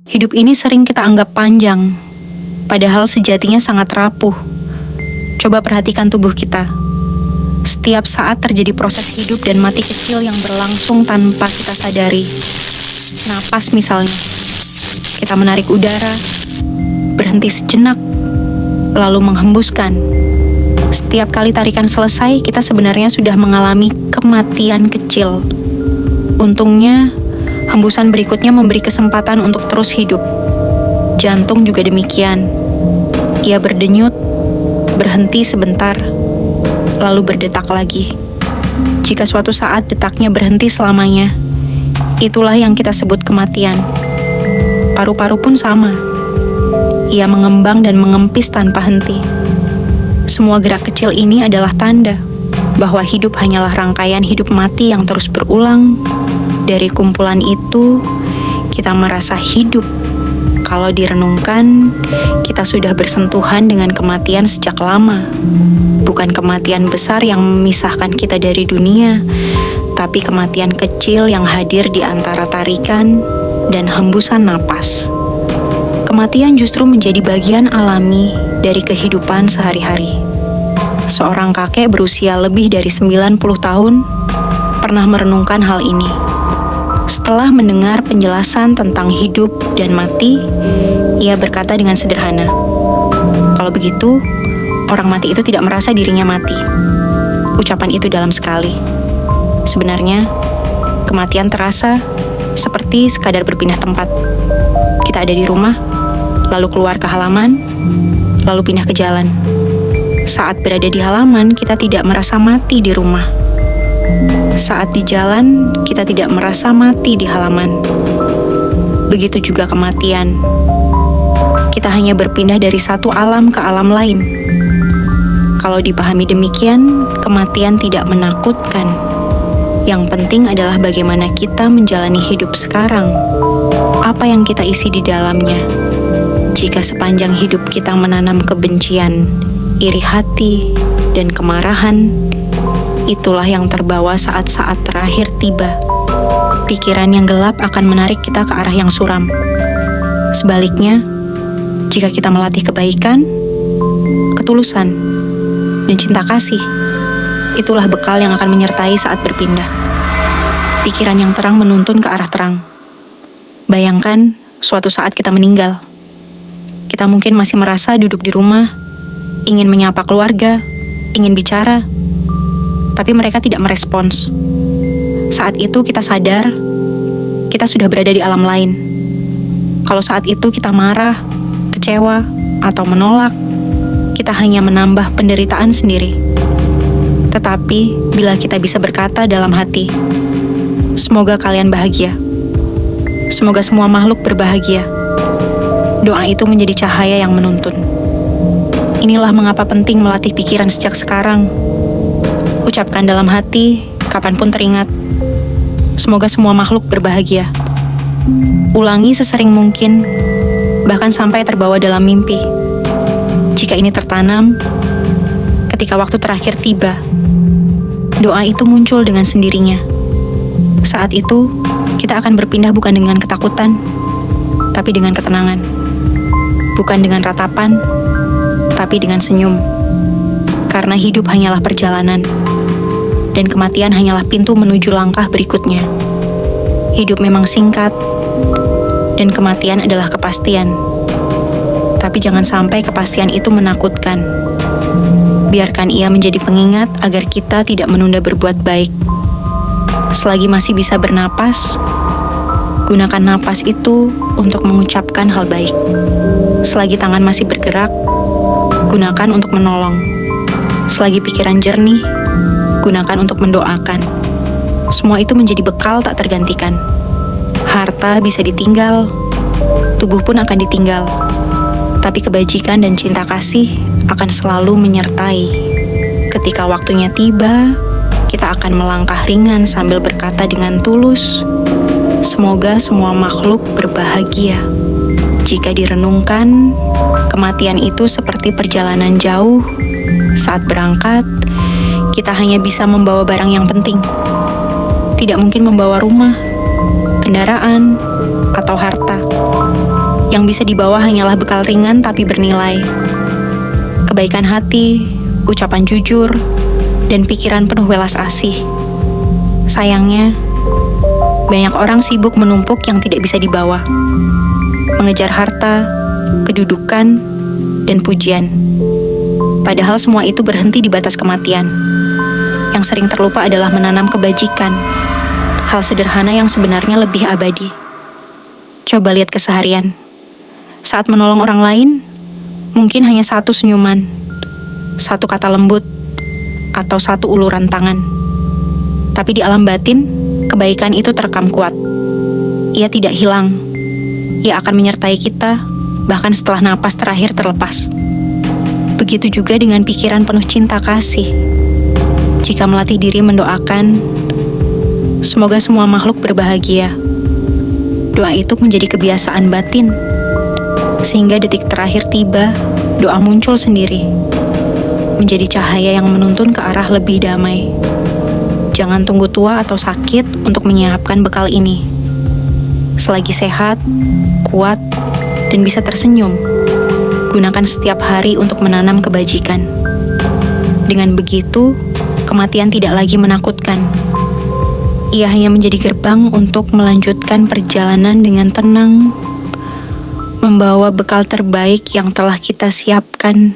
Hidup ini sering kita anggap panjang, padahal sejatinya sangat rapuh. Coba perhatikan tubuh kita. Setiap saat terjadi proses hidup dan mati kecil yang berlangsung tanpa kita sadari. Napas misalnya, kita menarik udara, berhenti sejenak, lalu menghembuskan. Setiap kali tarikan selesai, kita sebenarnya sudah mengalami kematian kecil. Untungnya, hembusan berikutnya memberi kesempatan untuk terus hidup. Jantung juga demikian. Ia berdenyut, berhenti sebentar, lalu berdetak lagi. Jika suatu saat detaknya berhenti selamanya, itulah yang kita sebut kematian. Paru-paru pun sama. Ia mengembang dan mengempis tanpa henti. Semua gerak kecil ini adalah tanda bahwa hidup hanyalah rangkaian hidup mati yang terus berulang. Dari kumpulan itu, kita merasa hidup. Kalau direnungkan, kita sudah bersentuhan dengan kematian sejak lama. Bukan kematian besar yang memisahkan kita dari dunia, tapi kematian kecil yang hadir di antara tarikan dan hembusan napas. Kematian justru menjadi bagian alami dari kehidupan sehari-hari. Seorang kakek berusia lebih dari 90 tahun pernah merenungkan hal ini. Setelah mendengar penjelasan tentang hidup dan mati, ia berkata dengan sederhana, "Kalau begitu, orang mati itu tidak merasa dirinya mati." Ucapan itu dalam sekali. Sebenarnya, kematian terasa seperti sekadar berpindah tempat. Kita ada di rumah, lalu keluar ke halaman, lalu pindah ke jalan. Saat berada di halaman, kita tidak merasa mati di rumah. Saat di jalan, kita tidak merasa mati di halaman. Begitu juga kematian. Kita hanya berpindah dari satu alam ke alam lain. Kalau dipahami demikian, kematian tidak menakutkan. Yang penting adalah bagaimana kita menjalani hidup sekarang. Apa yang kita isi di dalamnya. Jika sepanjang hidup kita menanam kebencian, iri hati, dan kemarahan, itulah yang terbawa saat-saat terakhir tiba. Pikiran yang gelap akan menarik kita ke arah yang suram. Sebaliknya, jika kita melatih kebaikan, ketulusan, dan cinta kasih, itulah bekal yang akan menyertai saat berpindah. Pikiran yang terang menuntun ke arah terang. Bayangkan, suatu saat kita meninggal. Kita mungkin masih merasa duduk di rumah, ingin menyapa keluarga, ingin bicara, tapi mereka tidak merespons. Saat itu kita sadar, kita sudah berada di alam lain. Kalau saat itu kita marah, kecewa, atau menolak, kita hanya menambah penderitaan sendiri. Tetapi, bila kita bisa berkata dalam hati, "Semoga kalian bahagia. Semoga semua makhluk berbahagia." Doa itu menjadi cahaya yang menuntun. Inilah mengapa penting melatih pikiran sejak sekarang. Ucapkan dalam hati, kapanpun teringat, semoga semua makhluk berbahagia. Ulangi sesering mungkin, bahkan sampai terbawa dalam mimpi. Jika ini tertanam, ketika waktu terakhir tiba, doa itu muncul dengan sendirinya. Saat itu, kita akan berpindah bukan dengan ketakutan, tapi dengan ketenangan. Bukan dengan ratapan, tapi dengan senyum. Karena hidup hanyalah perjalanan, dan kematian hanyalah pintu menuju langkah berikutnya. Hidup memang singkat, dan kematian adalah kepastian. Tapi jangan sampai kepastian itu menakutkan. Biarkan ia menjadi pengingat agar kita tidak menunda berbuat baik. Selagi masih bisa bernapas, gunakan napas itu untuk mengucapkan hal baik. Selagi tangan masih bergerak, gunakan untuk menolong. Selagi pikiran jernih, gunakan untuk mendoakan. Semua itu menjadi bekal tak tergantikan. Harta bisa ditinggal, tubuh pun akan ditinggal. Tapi kebajikan dan cinta kasih akan selalu menyertai. Ketika waktunya tiba, kita akan melangkah ringan sambil berkata dengan tulus, "Semoga semua makhluk berbahagia." Jika direnungkan, kematian itu seperti perjalanan jauh. Saat berangkat, kita hanya bisa membawa barang yang penting. Tidak mungkin membawa rumah, kendaraan, atau harta. Yang bisa dibawa hanyalah bekal ringan tapi bernilai. Kebaikan hati, ucapan jujur, dan pikiran penuh welas asih. Sayangnya, banyak orang sibuk menumpuk yang tidak bisa dibawa. Mengejar harta, kedudukan, dan pujian. Padahal semua itu berhenti di batas kematian. Yang sering terlupa adalah menanam kebajikan. Hal sederhana yang sebenarnya lebih abadi. Coba lihat keseharian. Saat menolong orang lain, mungkin hanya satu senyuman, satu kata lembut, atau satu uluran tangan. Tapi di alam batin, kebaikan itu terekam kuat. Ia tidak hilang. Ia akan menyertai kita, bahkan setelah napas terakhir terlepas. Begitu juga dengan pikiran penuh cinta kasih. Jika melatih diri mendoakan, semoga semua makhluk berbahagia. Doa itu menjadi kebiasaan batin. Sehingga detik terakhir tiba, doa muncul sendiri. Menjadi cahaya yang menuntun ke arah lebih damai. Jangan tunggu tua atau sakit untuk menyiapkan bekal ini. Selagi sehat, kuat, dan bisa tersenyum, gunakan setiap hari untuk menanam kebajikan. Dengan begitu, kematian tidak lagi menakutkan. Ia hanya menjadi gerbang untuk melanjutkan perjalanan dengan tenang, membawa bekal terbaik yang telah kita siapkan.